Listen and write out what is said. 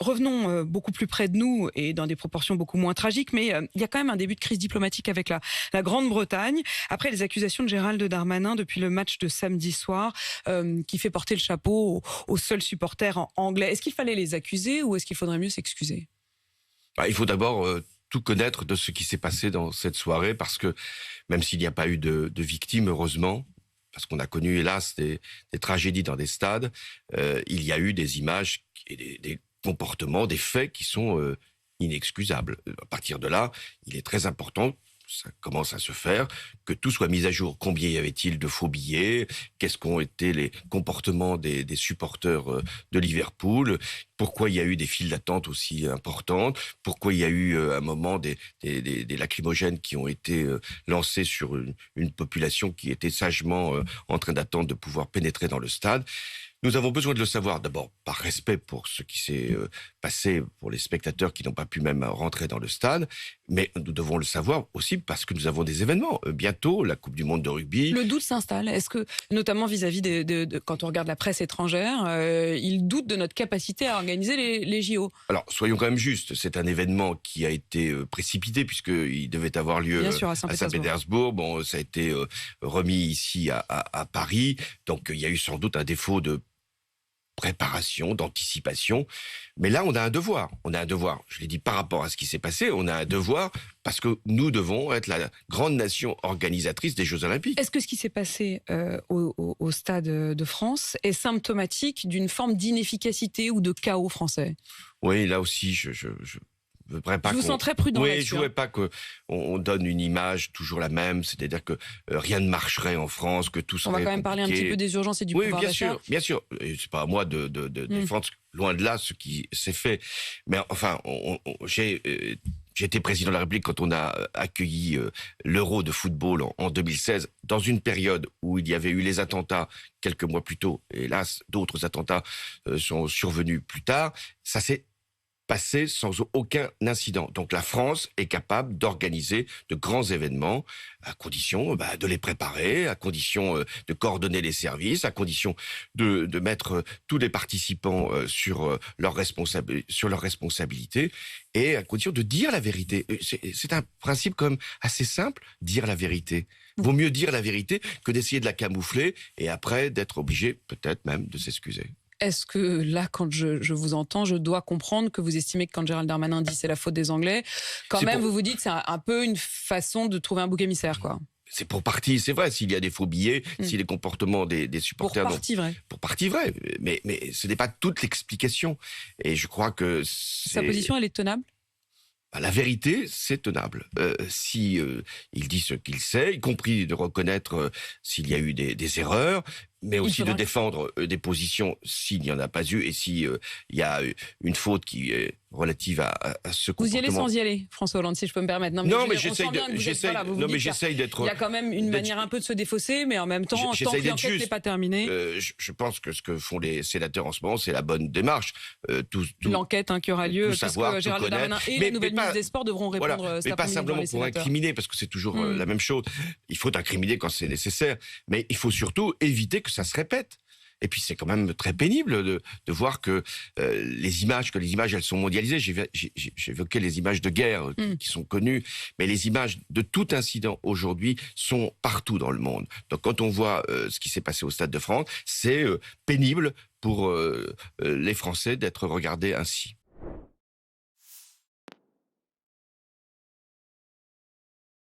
revenons beaucoup plus près de nous et dans des proportions beaucoup moins tragiques, mais il y a quand même un début de crise diplomatique avec la Grande-Bretagne. Après les accusations de Gérald Darmanin depuis le match de samedi soir, qui fait porter le chapeau aux seuls supporters anglais. Est-ce qu'il fallait les accuser ou est-ce qu'il faudrait mieux s'excuser? Il faut d'abord tout connaître de ce qui s'est passé dans cette soirée, parce que même s'il n'y a pas eu de victimes, heureusement, parce qu'on a connu, hélas, des tragédies dans des stades, il y a eu des images et des comportements, des faits qui sont inexcusables. À partir de là, il est très important, ça commence à se faire, que tout soit mis à jour. Combien y avait-il de faux billets? Qu'est-ce qu'ont été les comportements des supporters de Liverpool? Pourquoi il y a eu des files d'attente aussi importantes? Pourquoi il y a eu à un moment des lacrymogènes qui ont été lancés sur une population qui était sagement en train d'attendre de pouvoir pénétrer dans le stade? Nous avons besoin de le savoir, d'abord par respect pour ce qui s'est passé, pour les spectateurs qui n'ont pas pu même rentrer dans le stade, mais nous devons le savoir aussi parce que nous avons des événements. Bientôt, la Coupe du Monde de rugby. Le doute s'installe. Est-ce que, notamment vis-à-vis quand on regarde la presse étrangère, ils doutent de notre capacité à organiser les JO? Alors, soyons quand même justes, c'est un événement qui a été précipité puisqu'il devait avoir lieu à Saint-Pétersbourg. Bon, ça a été remis ici à Paris, donc il y a eu sans doute un défaut de préparation, d'anticipation. Mais là, on a un devoir. Je l'ai dit par rapport à ce qui s'est passé, on a un devoir parce que nous devons être la grande nation organisatrice des Jeux Olympiques. Est-ce que ce qui s'est passé au Stade de France est symptomatique d'une forme d'inefficacité ou de chaos français? Oui, là aussi, je vous sens très prudent là-dessus. Oui, je ne voudrais pas qu'on donne une image toujours la même, c'est-à-dire que rien ne marcherait en France, que tout serait On va quand même parler un petit peu des urgences et du pouvoir d'achat. Oui, bien sûr. C'est pas à moi de défendre, loin de là, ce qui s'est fait. Mais enfin, j'ai été président de la République quand on a accueilli l'Euro de football en 2016, dans une période où il y avait eu les attentats quelques mois plus tôt. Hélas, d'autres attentats sont survenus plus tard. Ça s'est passé sans aucun incident. Donc la France est capable d'organiser de grands événements à condition de les préparer, à condition de coordonner les services, à condition de mettre tous les participants sur leurs responsabilités et à condition de dire la vérité. C'est un principe quand même assez simple, dire la vérité. Vaut mieux dire la vérité que d'essayer de la camoufler et après d'être obligé peut-être même de s'excuser. Est-ce que là, quand je vous entends, je dois comprendre que vous estimez que quand Gérald Darmanin dit c'est la faute des Anglais, vous vous dites c'est un peu une façon de trouver un bouc émissaire, quoi? C'est pour partie, c'est vrai, s'il y a des faux billets, si les comportements des supporters... Pour partie vrai. Mais ce n'est pas toute l'explication. Et je crois que... Sa position, elle est tenable? La vérité, c'est tenable. Si il dit ce qu'il sait, y compris de reconnaître s'il y a eu des erreurs, mais aussi de défendre des positions s'il n'y en a pas eu et si il y a une faute qui est relative à ce comportement. Vous y allez sans y aller, François Hollande, si je peux me permettre. Non, mais j'essaye d'être... Il y a quand même une manière un peu de se défausser, mais en même temps, tant que l'enquête n'est pas terminée... je pense que ce que font les sénateurs en ce moment, c'est la bonne démarche. L'enquête qui aura lieu, parce que Gérald Darmanin et la nouvelle ministre des Sports devront répondre cet après-midi. Mais pas simplement pour incriminer, parce que c'est toujours la même chose. Il faut incriminer quand c'est nécessaire, mais il faut surtout éviter que ça se répète. Et puis c'est quand même très pénible de voir que les images, elles sont mondialisées. J'évoquais les images de guerre qui sont connues, mais les images de tout incident aujourd'hui sont partout dans le monde. Donc quand on voit ce qui s'est passé au Stade de France, c'est pénible pour les Français d'être regardés ainsi.